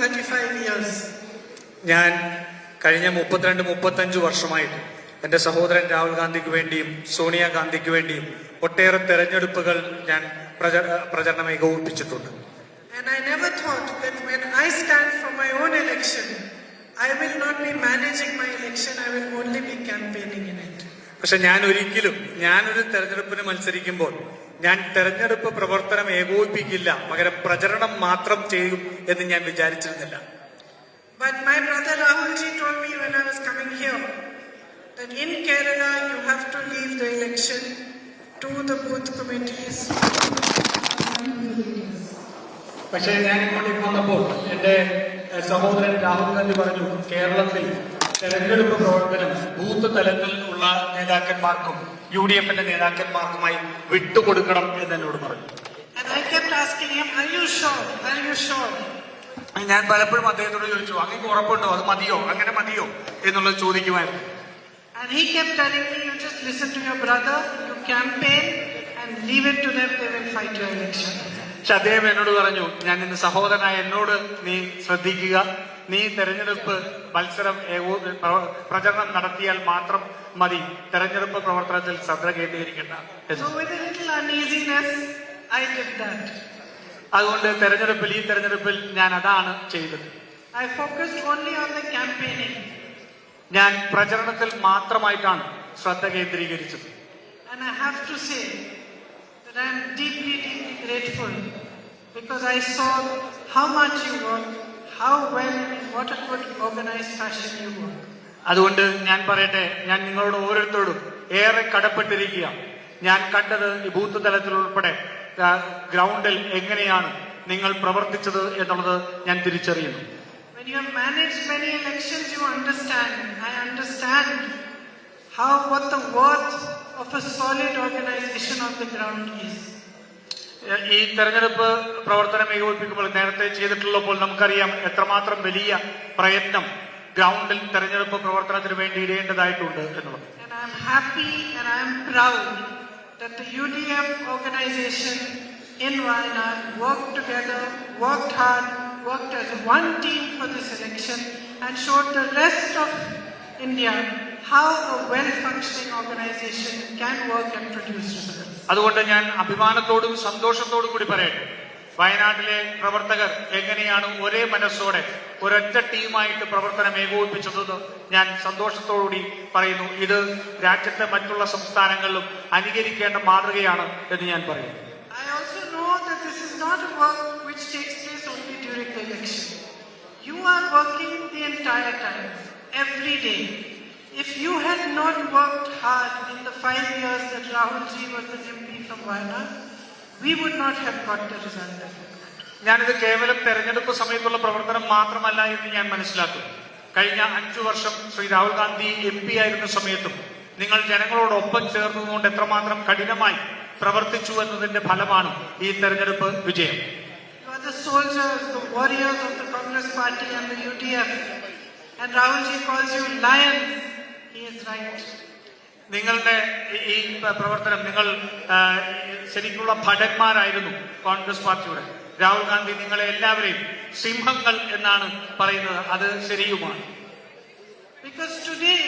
35 years. ഞാൻ കഴിഞ്ഞ 32-35 വർഷമായിട്ട് എന്റെ സഹോദരൻ രാഹുൽ ഗാന്ധിക്ക് വേണ്ടിയും സോണിയാഗാന്ധിക്ക് വേണ്ടിയും ഒട്ടേറെ തെരഞ്ഞെടുപ്പുകൾ ഞാൻ പ്രചരണം ഏകോപിപ്പിച്ചിട്ടുണ്ട്. And I never thought that when I stand for my own election, I will not be managing my election, I will only be campaigning in it. പക്ഷെ ഞാനൊരു തെരഞ്ഞെടുപ്പിന് മത്സരിക്കുമ്പോൾ ഞാൻ തെരഞ്ഞെടുപ്പ് പ്രവർത്തനം ഏകോപിപ്പിക്കില്ല, പകരം പ്രചരണം മാത്രം ചെയ്യും എന്ന് ഞാൻ വിചാരിച്ചിരുന്നില്ല. But my brother Rahulji told me when I was coming here that in Kerala you have to leave the election to the booth committees. പക്ഷേ ഞാൻ ഇങ്ങോട്ടേക്ക് വന്നപ്പോൾ എന്റെ സഹോദരൻ രാഹുൽ ഗാന്ധി പറഞ്ഞു, കേരളത്തിൽ തെരഞ്ഞെടുപ്പ് പ്രവർത്തനം ബൂത്ത് തലത്തിലുള്ള നേതാക്കന്മാർക്കും UDF നേതാക്കന്മാർക്കുമായി വിട്ടുകൊടുക്കണം എന്ന് എന്നോട് പറഞ്ഞു. And I kept asking him, are you sure? Are you sure? ഞാൻ പലപ്പോഴും അദ്ദേഹത്തോട് ചോദിച്ചു, അങ്ങേക്ക് ഉറപ്പുണ്ടോ, അത് മതിയോ, അങ്ങനെ മതിയോ എന്നുള്ളത് ചോദിക്കുമായിരുന്നു. And he kept telling me, you just listen to your brother, you campaign and leave it to them, they will fight your election. പക്ഷെ അദ്ദേഹം എന്നോട് പറഞ്ഞു, ഞാൻ ഇന്ന് സഹോദരനായ എന്നോട് നീ ശ്രദ്ധിക്കുക, നീ തെരഞ്ഞെടുപ്പ് മത്സരം പ്രചരണം നടത്തിയാൽ മാത്രം മതി, തെരഞ്ഞെടുപ്പ് പ്രവർത്തനത്തിൽ ശ്രദ്ധ കേന്ദ്രീകരിക്കേണ്ട. So with a little uneasiness, I did that. അതുകൊണ്ട് ഈ തെരഞ്ഞെടുപ്പിൽ ഞാൻ അതാണ് ചെയ്തത്. I focused only on the campaigning. ഞാൻ പ്രചരണത്തിൽ മാത്രമായിട്ടാണ് ശ്രദ്ധ കേന്ദ്രീകരിച്ചത്. And I have to say that I am deeply grateful because I saw how much you work, how well, in what a good organized fashion you work. അതുകൊണ്ട് ഞാൻ പറയട്ടെ, ഞാൻ നിങ്ങളോട് ഓരോരുത്തരോടും ഏറെ കടപ്പെട്ടിരിക്കുക. ഞാൻ കണ്ടത് ഈ ബൂത്ത് തലത്തിൽ ഉൾപ്പെടെ ഗ്രൗണ്ടിൽ എങ്ങനെയാണ് നിങ്ങൾ പ്രവർത്തിച്ചത് എന്നുള്ളത് ഞാൻ തിരിച്ചറിയുന്നു. When you have managed many elections, you understand. I understand what the worth of a solid organization on the ground is. ഈ തെരഞ്ഞെടുപ്പ് പ്രവർത്തനം ഏകോപിപ്പിക്കുമ്പോൾ നേരത്തെ ചെയ്തിട്ടുള്ളപ്പോൾ നമുക്കറിയാം എത്രമാത്രം വലിയ പ്രയത്നം ഗ്രൗണ്ടിൽ തെരഞ്ഞെടുപ്പ് പ്രവർത്തനത്തിന് വേണ്ടി ഇടേണ്ടതായിട്ടുണ്ട് എന്നുള്ളത്. And I am happy and I am proud that the UDF organization in Wayanad worked together, worked hard, worked as one team for this election and showed the rest of India how a well-functioning organization can work and produce results. അതുകൊണ്ട് ഞാൻ അഭിമാനത്തോടും സന്തോഷത്തോടും കൂടി പറയട്ടെ, വയനാട്ടിലെ പ്രവർത്തകർ എങ്ങനെയാണ് ഒരേ മനസ്സോടെ ഒരൊറ്റ ടീമായിട്ട് പ്രവർത്തനം ഏകോപിപ്പിച്ചതെന്ന് ഞാൻ സന്തോഷത്തോടുകൂടി പറയുന്നു. ഇത് രാജ്യത്തെ മറ്റുള്ള സംസ്ഥാനങ്ങളിലും അനുകരിക്കേണ്ട മാതൃകയാണ് എന്ന് ഞാൻ പറയുന്നു. I also know that this is not a work which takes place only during the election. You are working the entire time, every day. If you had not worked hard in the 5 years that Rahulji was the MP from Wayanad, we would not have got the result that we got. ഞാനിത് കേവലം തെരഞ്ഞെടുപ്പ് സമയത്തുള്ള പ്രവർത്തനം മാത്രമല്ല എന്ന് ഞാൻ മനസ്സിലാക്കുന്നു. കഴിഞ്ഞ 5 വർഷം ശ്രീ രാഹുൽ ഗാന്ധി MP ആയിരുന്ന സമയത്തും നിങ്ങൾ ജനങ്ങളോടൊപ്പം ചേർന്നുകൊണ്ട് എത്രമാത്രം കഠിനമായി പ്രവർത്തിച്ചു എന്നതിന്റെ ഫലമാണ് ഈ തെരഞ്ഞെടുപ്പ് വിജയം. You are the soldiers, the warriors of the Congress Party and the UDF. And Rahulji calls you lions. He is right. നിങ്ങളുടെ ഈ പ്രവർത്തനം, നിങ്ങൾ ശരിക്കുള്ള ഭടന്മാരായിരുന്നു കോൺഗ്രസ് പാർട്ടിയുടെ. രാഹുൽ ഗാന്ധി നിങ്ങളെ എല്ലാവരെയും സിംഹങ്ങൾ എന്നാണ് പറയുന്നത്, അത് ശരിയുമാണ്. Because today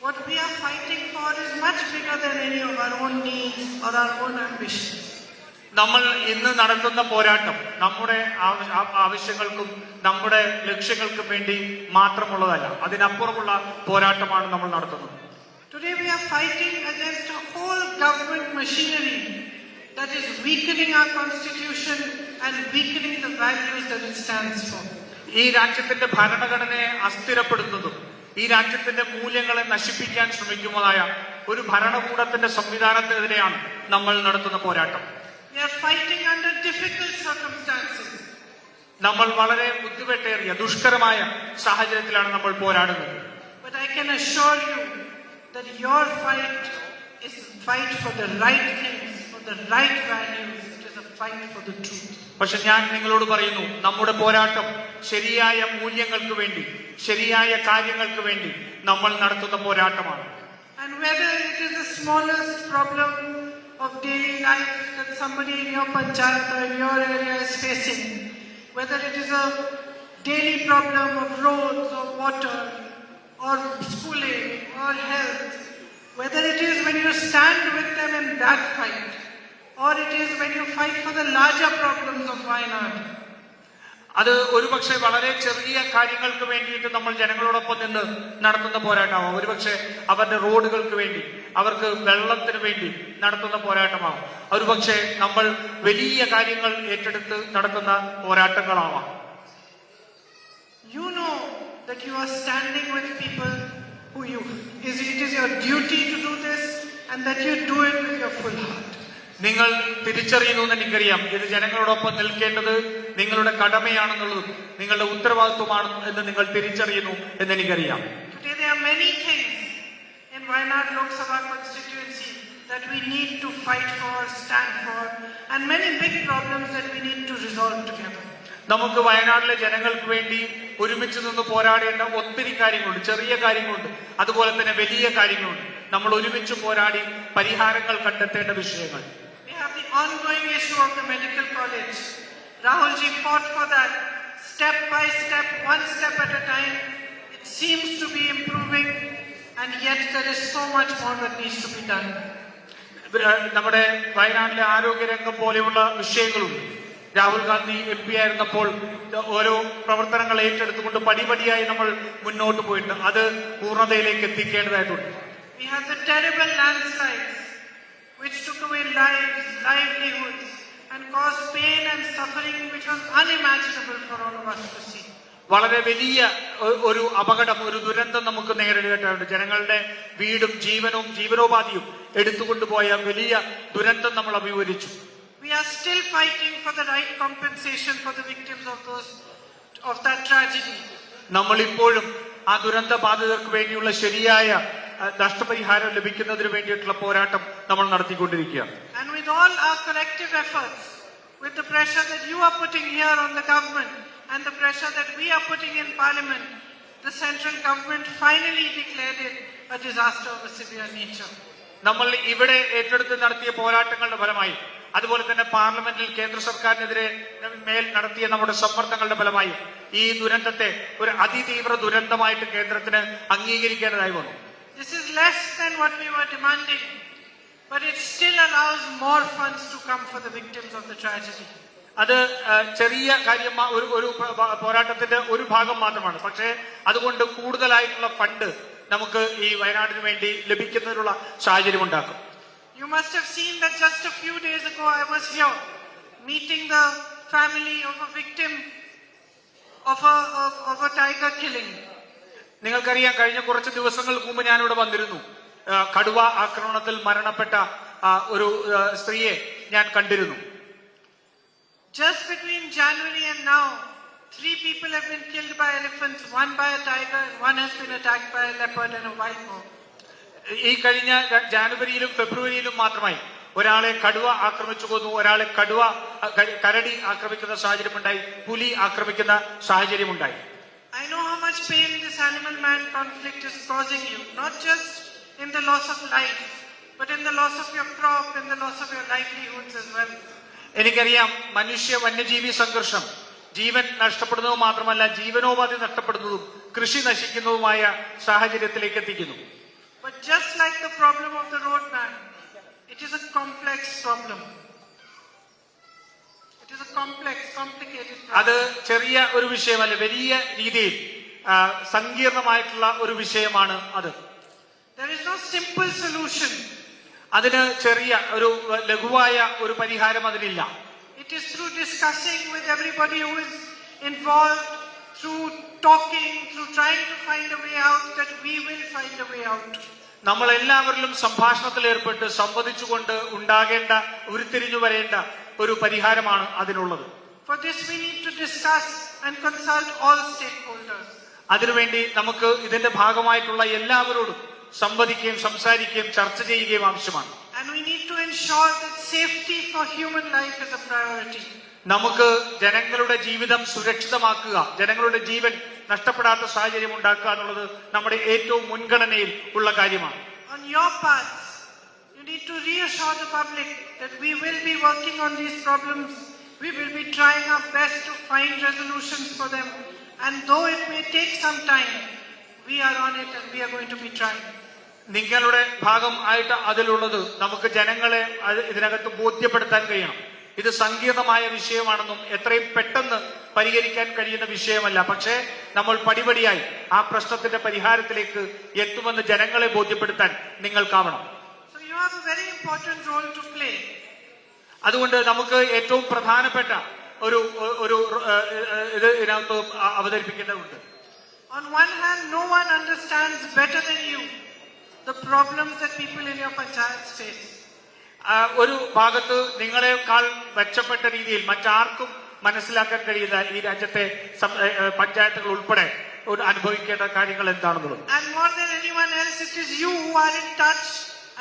what we are fighting for is much bigger than any of our own needs or our own ambitions. നമ്മൾ ഇന്ന് നടത്തുന്ന പോരാട്ടം നമ്മുടെ ആവശ്യങ്ങൾക്കും നമ്മുടെ ലക്ഷ്യങ്ങൾക്കും വേണ്ടി മാത്രമുള്ളതല്ല, അതിനപ്പുറമുള്ള പോരാട്ടമാണ് നമ്മൾ നടത്തുന്നത്. Today we are fighting against a whole government machinery that is weakening our constitution and weakening the values that it stands for. ഈ രാജ്യത്തിന്റെ ഭരണഘടനയെ അസ്ഥിരപ്പെടുത്തുന്നതും ഈ രാജ്യത്തിന്റെ മൂല്യങ്ങളെ നശിപ്പിക്കാൻ ശ്രമിക്കുന്നതായ ഒരു ഭരണകൂടത്തിന്റെ സംവിധാനത്തിനെതിരെയാണ് നമ്മൾ നടത്തുന്ന പോരാട്ടം. We are fighting under difficult circumstances. നമ്മൾ വളരെ ബുദ്ധിമുട്ടേറിയ ദുഷ്കരമായ സാഹചര്യത്തിലാണ് നമ്മൾ പോരാടുന്നത്. But I can assure you that your fight is a fight for the right things, for the right values. It is a fight for the truth. പക്ഷെ ഞാൻ നിങ്ങളോട് പറയുന്നു, നമ്മുടെ പോരാട്ടം ശരിയായ മൂല്യങ്ങൾക്ക് വേണ്ടി, ശരിയായ കാര്യങ്ങൾക്ക് വേണ്ടി നമ്മൾ നടത്തുന്ന പോരാട്ടമാണ്. And whether it is the smallest problem of daily life that somebody in your panchayat or in your area is facing, whether it is a daily problem of roads or water or schooling or health, whether it is when you stand with them in that fight or it is when you fight for the larger problems of Wayanad. അത് ഒരുപക്ഷെ വളരെ ചെറിയ കാര്യങ്ങൾക്ക് വേണ്ടിയിട്ട് നമ്മൾ ജനങ്ങളോടൊപ്പം നിന്ന് നടത്തുന്ന പോരാട്ടമാവും. ഒരുപക്ഷെ അവരുടെ റോഡുകൾക്ക് വേണ്ടി, അവർക്ക് വെള്ളത്തിന് വേണ്ടി നടത്തുന്ന പോരാട്ടമാവും. ഒരുപക്ഷെ നമ്മൾ വലിയ കാര്യങ്ങൾ ഏറ്റെടുത്ത് നടത്തുന്ന പോരാട്ടങ്ങളാവാം. You know that you are standing with people who it is your duty to do this and that you do it with your full heart. നിങ്ങൾ തിരിച്ചറിയുന്നു എന്ന് എനിക്കറിയാം. ഇത് ജനങ്ങളോടൊപ്പം നിൽക്കേണ്ടത് നിങ്ങളുടെ കടമയാണെന്നുള്ളതും നിങ്ങളുടെ ഉത്തരവാദിത്വമാണ് എന്ന് നിങ്ങൾ തിരിച്ചറിയുന്നു എന്ന് എനിക്കറിയാം. Today there are many things in Wayanad Lok Sabha constituency that we need to fight for, stand for, and many big problems that we need to resolve together. നമുക്ക് വയനാട്ടിലെ ജനങ്ങൾക്ക് വേണ്ടി ഒരുമിച്ച് നിന്ന് പോരാടേണ്ട ഒത്തിരി കാര്യങ്ങളുണ്ട്. ചെറിയ കാര്യങ്ങളുണ്ട്, അതുപോലെ തന്നെ വലിയ കാര്യങ്ങളുണ്ട്. നമ്മൾ ഒരുമിച്ച് പോരാടി പരിഹാരങ്ങൾ കണ്ടെത്തേണ്ട വിഷയങ്ങൾ. We have the ongoing issue of the medical college. Rahulji fought for that step by step, one step at a time. It seems to be improving, and yet there is so much more that needs to be done. നമ്മുടെ വയനാട്ടിലെ ആരോഗ്യരംഗം പോലെയുള്ള വിഷയങ്ങളുണ്ട്. Rahul Gandhi MP ആയിരുന്നപ്പോൾ ഓരോ പ്രവർത്തനങ്ങൾ ഏറ്റെടുത്തുകൊണ്ട് പടിപടിയായി നമ്മൾ മുന്നോട്ട് പോയിട്ടുണ്ട്. അത് പൂർണ്ണതയിലേക്ക് എത്തിക്കേണ്ടതായിട്ടുണ്ട്. We had the terrible landslides which took away lives, livelihoods, and caused pain and suffering which was unimaginable for all of us to see. വളരെ വലിയ ഒരു അപകടം, ഒരു ദുരന്തം നമുക്ക് നേരിടേണ്ടതുണ്ട്. ജനങ്ങളുടെ വീടും ജീവനും ജീവനോപാധിയും എടുത്തുകൊണ്ടുപോയ വലിയ ദുരന്തം നമ്മൾ അഭിമുഖീകരിച്ചു. We are still fighting for the right compensation for the victims of that tragedy. നമ്മൾ ഇപ്പോഴും ആ ദുരന്ത ബാധിതർക്ക് വേണ്ടിയുള്ള ശരിയായ നഷ്ടപരിഹാരം ലഭിക്കുന്നതിന് വേണ്ടിയിട്ടുള്ള പോരാട്ടം നമ്മൾ നടത്തിക്കൊണ്ടിരിക്കുകയാണ്. And with all our collective efforts, with the pressure that you are putting here on the government and the pressure that we are putting in Parliament, the central government finally declared it a disaster of a severe nature. നമ്മൾ ഇവിടെ ഏറ്റെടുത്ത് നടത്തിയ പോരാട്ടങ്ങളുടെ ഫലമായി, അതുപോലെ തന്നെ പാർലമെന്റിൽ കേന്ദ്ര സർക്കാരിനെതിരെ മേൽ നടത്തിയ നമ്മുടെ സമ്മർദ്ദങ്ങളുടെ ഫലമായി ഈ ദുരന്തത്തെ ഒരു അതിതീവ്ര ദുരന്തമായിട്ട് കേന്ദ്രത്തിന് അംഗീകരിക്കേണ്ടതായി വന്നു. This is less than what we were demanding, but it still allows more funds to come for the victims of the tragedy. അത് ചെറിയ കാര്യം, ഒരു പോരാട്ടത്തിന്റെ ഒരു ഭാഗം മാത്രമാണ്. പക്ഷേ അതുകൊണ്ട് കൂടുതലായിട്ടുള്ള ഫണ്ട് നമുക്ക് ഈ വയനാടിന് വേണ്ടി ലഭിക്കുന്നതിനുള്ള സാഹചര്യം ഉണ്ടാക്കും. You must have seen that just a few days ago I was here meeting the family of a victim of a tiger killing. നിങ്ങൾക്കറിയാം, കഴിഞ്ഞ കുറച്ച് ദിവസങ്ങൾക്ക് മുമ്പ് ഞാനിവിടെ വന്നിരുന്നു. കടുവ ആക്രമണത്തിൽ മരണപ്പെട്ട ഒരു സ്ത്രീയെ ഞാൻ കണ്ടിരുന്നു. Just between January and now, 3 people have been killed by elephants, 1 by a tiger, and 1 has been attacked by a leopard and a wild boar. ഈ കഴിഞ്ഞ ജാനുവരിയിലും ഫെബ്രുവരിയിലും മാത്രമായി ഒരാളെ കടുവ ആക്രമിച്ചു കൊന്നു, ഒരാളെ കരടി ആക്രമിക്കുന്ന സാഹചര്യമുണ്ടായി, പുലി ആക്രമിക്കുന്ന സാഹചര്യമുണ്ടായി. I know how much pain this animal-man conflict is causing you, not just in the loss of life, but in the loss of your crop, in the loss of your livelihoods as well. എനിക്കറിയാം, മനുഷ്യ വന്യജീവി സംഘർഷം ജീവൻ നഷ്ടപ്പെടുന്നതും മാത്രമല്ല, ജീവനോപാധി നഷ്ടപ്പെടുന്നതും കൃഷി നശിക്കുന്നതുമായ സാഹചര്യത്തിലേക്ക് എത്തിക്കുന്നു. But just like the problem of the roadman, it is a complex problem. It is a complicated problem. അത് ചെറിയ ഒരു വിഷയമല്ല, വലിയ രീതിയിൽ സങ്കീർണമായിട്ടുള്ള ഒരു വിഷയമാണ് അത്. There is no simple solution. അതിന് ചെറിയ ഒരു ലഘുവായ ഒരു പരിഹാരം അതിനില്ല. It is through discussing with everybody who is involved, through talking, through trying to find a way out, that we will find a way out. നമ്മൾ എല്ലാവരിലും സംഭാഷണത്തിൽ ഏർപ്പെട്ട് സംവദിച്ചുകൊണ്ട് ഉണ്ടാകേണ്ട, ഉരുത്തിരിഞ്ഞു വരേണ്ട ഒരു പരിഹാരമാണ് അതിനുള്ളത്. For this we need to discuss and consult all stakeholders. അതിനുവേണ്ടി നമുക്ക് ഇതിന്റെ ഭാഗമായിട്ടുള്ള എല്ലാവരോടും സംവദിക്കുകയും സംസാരിക്കുകയും ചർച്ച ചെയ്യുകയും ആവശ്യമാണ്. And we need to ensure that safety for human life is a priority. നമുക്ക് ജനങ്ങളുടെ ജീവിതം സുരക്ഷിതമാക്കുക, ജനങ്ങളുടെ ജീവൻ നഷ്ടപ്പെടാത്ത സാഹചര്യം ഉണ്ടാക്കുക എന്നുള്ളത് നമ്മുടെ ഏറ്റവും മുൻഗണനയിൽ ഉള്ള കാര്യമാണ്. On your parts, you need to reassure the public that we will be working on these problems. We will be trying our best to find resolutions for them, And though it may take some time, we are on it and we are going to be trying. നിങ്ങളുടെ ഭാഗം ആയിട്ട് അതിലുള്ളത് നമുക്ക് ജനങ്ങളെ ഇതിനകത്ത് ബോധ്യപ്പെടുത്താൻ കഴിയണം. ഇത് സങ്കീർണമായ വിഷയമാണെന്നും എത്രയും പെട്ടെന്ന് പരിഹരിക്കാൻ കഴിയുന്ന വിഷയമല്ല. പക്ഷേ നമ്മൾ പടിപടിയായി ആ പ്രശ്നത്തിന്റെ പരിഹാരത്തിലേക്ക് എത്തുമെന്ന് ജനങ്ങളെ ബോധ്യപ്പെടുത്താൻ നിങ്ങൾക്കാവണം. So you have a very important role to play. അതുകൊണ്ട് നമുക്ക് ഏറ്റവും പ്രധാനപ്പെട്ട ഒരു ഇത് ഇതിനകത്ത് അവതരിപ്പിക്കേണ്ടതുണ്ട്. On one hand, no one understands better than you the problems that people in your panchayats face. ഒരു ഭാഗത്ത് നിങ്ങളെക്കാൾ മെച്ചപ്പെട്ട രീതിയിൽ മറ്റാർക്കും മനസ്സിലാക്കാൻ കഴിയുന്ന ഈ രാജ്യത്തെ പഞ്ചായത്തുകൾ ഉൾപ്പെടെ അനുഭവിക്കേണ്ട കാര്യങ്ങൾ എന്താണെന്നുള്ളത്. And more than anyone else, it is you who are in touch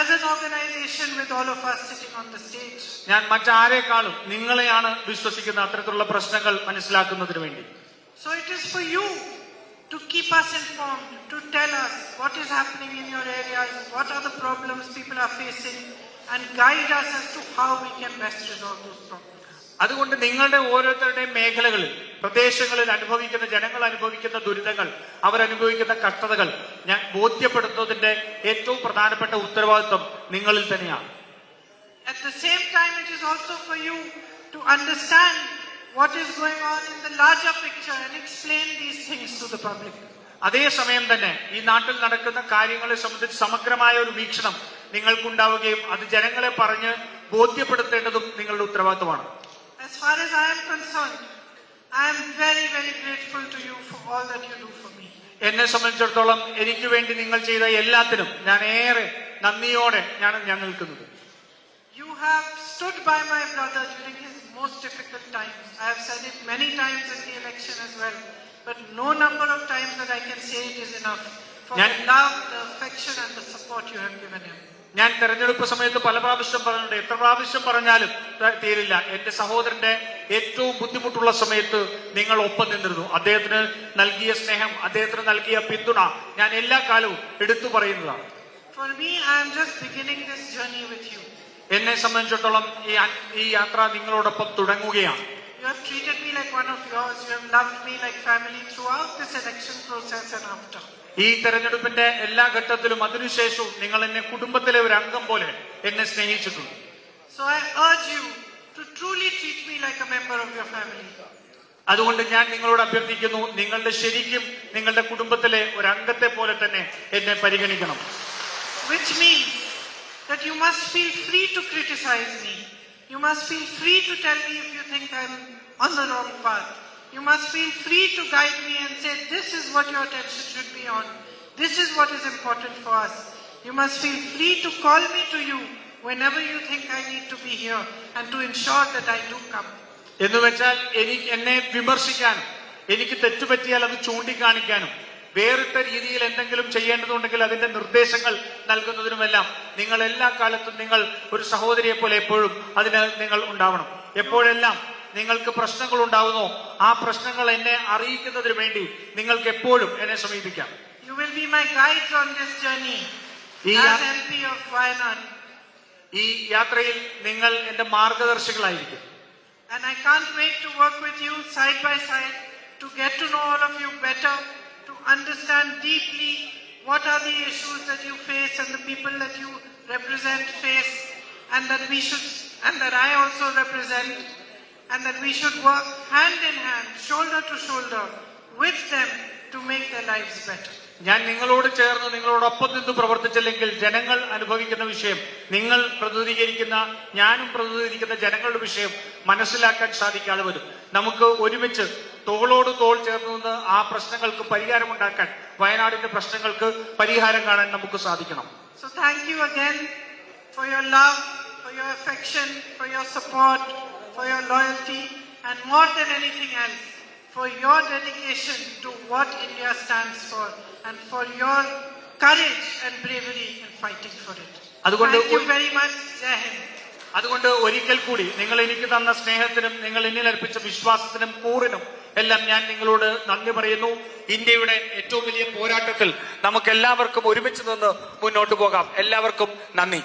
as an organization with all of us sitting on the stage. ഞാൻ മറ്റാരേക്കാളും നിങ്ങളെയാണ് വിശ്വസിക്കുന്ന അത്തരത്തിലുള്ള പ്രശ്നങ്ങൾ മനസ്സിലാക്കുന്നതിന് വേണ്ടി. So it is for you to keep us informed, to tell us what is happening in your areas, what are the problems people are facing, and guide us as to how we can best resolve those problems. അതുകൊണ്ട് നിങ്ങളുടെ ഓരോരുത്തരുടെയും മേഖലകളിൽ പ്രദേശങ്ങളിൽ അനുഭവിക്കുന്ന ജനങ്ങൾ അനുഭവിക്കുന്ന ദുരിതങ്ങൾ അവരനുഭവിക്കുന്ന കഷ്ടതകൾ ഞാൻ ബോധ്യപ്പെടുത്തുന്നതിന്റെ ഏറ്റവും പ്രധാനപ്പെട്ട ഉത്തരവാദിത്വം നിങ്ങളിൽ തന്നെയാണ്. At the same time, it is also for you to understand what is going on in the larger picture and explain these things to the public. അതേസമയം തന്നെ ഈ നാട്ടിൽ നടക്കുന്ന കാര്യങ്ങളെ സംബന്ധിച്ച് സമഗ്രമായ ഒരു വീക്ഷണം നിങ്ങൾക്കുണ്ടാവുകയും അത് ജനങ്ങളെ പറഞ്ഞ് ബോധ്യപ്പെടുത്തേണ്ടതും നിങ്ങളുടെ ഉത്തരവാദിത്വമാണ്. As far as I am concerned, I am very, very grateful to you for all that you do for me. എന്നെ സംബന്ധിച്ചിടത്തോളം എനിക്ക് വേണ്ടി നിങ്ങൾ ചെയ്ത എല്ലാത്തിനും ഞാൻ ഏറെ നന്ദിയോടെ ഞാൻ നിൽക്കുന്നത്. You have stood by my brother during his most difficult times. I have said it many times in the election as well, but no number of times that I can say it is enough for the love, the affection and the support you have given him. ഞാൻ തെരഞ്ഞെടുപ്പ് സമയത്ത് പല പ്രാവശ്യം പറഞ്ഞിട്ടുണ്ട്. എത്ര പ്രാവശ്യം പറഞ്ഞാലും തീരില്ല. എന്റെ സഹോദരന്റെ ഏറ്റവും ബുദ്ധിമുട്ടുള്ള സമയത്ത് നിങ്ങൾ ഒപ്പം നിന്നിരുന്നു. അദ്ദേഹത്തിന് നൽകിയ സ്നേഹം, അദ്ദേഹത്തിന് നൽകിയ പിന്തുണ ഞാൻ എല്ലാ കാലവും എടുത്തു പറയുന്നതാണ്. For me, I am just beginning this journey with you. എന്നെ സംബന്ധിച്ചിടത്തോളം ഈ യാത്ര നിങ്ങളോടൊപ്പം തുടങ്ങുകയാണ്. You have treated me like one of yours. You have loved me like family throughout this election process and after. ഈ തെരഞ്ഞെടുപ്പിന്റെ എല്ലാ ഘട്ടത്തിലും അതിനുശേഷവും നിങ്ങൾ എന്നെ കുടുംബത്തിലെ ഒരു അംഗം പോലെ എന്നെ സ്നേഹിച്ചിട്ടുണ്ട്. So I urge you to truly treat me like a member of your family. അതുകൊണ്ട് ഞാൻ നിങ്ങളോട് അഭ്യർത്ഥിക്കുന്നു, ശരിക്കും നിങ്ങളുടെ കുടുംബത്തിലെ ഒരു അംഗത്തെ പോലെ തന്നെ എന്നെ പരിഗണിക്കണം. Which means that you must feel free to criticize me. You must feel free to tell me if you think I'm on the wrong path. You must feel free to guide me and say, this is what your attention should be on. This is what is important for us. You must feel free to call me to you whenever you think I need to be here and to ensure that I do come. എന്ന് വെച്ചാൽ എന്നെ വിമർശിക്കാനും എനിക്ക് തെറ്റുപറ്റിയാൽ അത് ചൂണ്ടിക്കാണിക്കാനും വേറിട്ട രീതിയിൽ എന്തെങ്കിലും ചെയ്യേണ്ടതുണ്ടെങ്കിൽ അതിന്റെ നിർദ്ദേശങ്ങൾ നൽകുന്നതിനുമെല്ലാം നിങ്ങൾ എല്ലാ കാലത്തും നിങ്ങൾ ഒരു സഹോദരിയെ പോലെ എപ്പോഴും അതിന് നിങ്ങൾ ഉണ്ടാവണം. എപ്പോഴെല്ലാം നിങ്ങൾക്ക് പ്രശ്നങ്ങൾ ഉണ്ടാവുന്നോ ആ പ്രശ്നങ്ങൾ എന്നെ അറിയിക്കുന്നതിന് വേണ്ടി നിങ്ങൾക്ക് എപ്പോഴും എന്നെ സമീപിക്കാം. You will be my guides on this journey as MP of Wayanad. ഈ യാത്രയിൽ നിങ്ങൾ എന്റെ മാർഗദർശികളായിരിക്കും. And I can't wait to work with you side by side to get to know all of you better, to understand deeply what are the issues that you face and the people that you represent face, and that I also represent, and that we should work hand in hand, shoulder to shoulder with them to make their lives better. ഞാൻ നിങ്ങളോട് ചേർന്ന് നിങ്ങളോടൊപ്പം നിന്ന് പ്രവർത്തിച്ചില്ലെങ്കിൽ ജനങ്ങൾ അനുഭവിക്കുന്ന വിഷയം, നിങ്ങൾ പ്രതിനിധീകരിക്കുന്ന ഞാനും പ്രതിനിധീകരിക്കുന്ന ജനങ്ങളുടെ വിഷയം മനസ്സിലാക്കാൻ സാധിക്കാതെ വരും. നമുക്ക് ഒരുമിച്ച് തോളോട് തോൾ ചേർന്ന് നിന്ന് ആ പ്രശ്നങ്ങൾക്ക് പരിഹാരമുണ്ടാക്കാൻ, വയനാടിന്റെ പ്രശ്നങ്ങൾക്ക് പരിഹാരം കാണാൻ നമുക്ക് സാധിക്കണം. So thank you again for your love, for your affection, for your support, for your loyalty, and more than anything else, for your dedication to what India stands for and for your courage and bravery in fighting for it. Thank you very much. Jai Hind. അതുകൊണ്ട് ഒരിക്കൽ കൂടി നിങ്ങൾ എനിക്ക് തന്ന സ്നേഹത്തിനും നിങ്ങൾ എന്നിൽ അർപ്പിച്ച വിശ്വാസത്തിനും കൂറിനും എല്ലാം ഞാൻ നിങ്ങളോട് നന്ദി പറയുന്നു. ഇന്ത്യയുടെ ഏറ്റവും വലിയ പോരാട്ടത്തിൽ നമുക്ക് എല്ലാവർക്കും ഒരുമിച്ച് നിന്ന് മുന്നോട്ട് പോകാം. എല്ലാവർക്കും നന്ദി.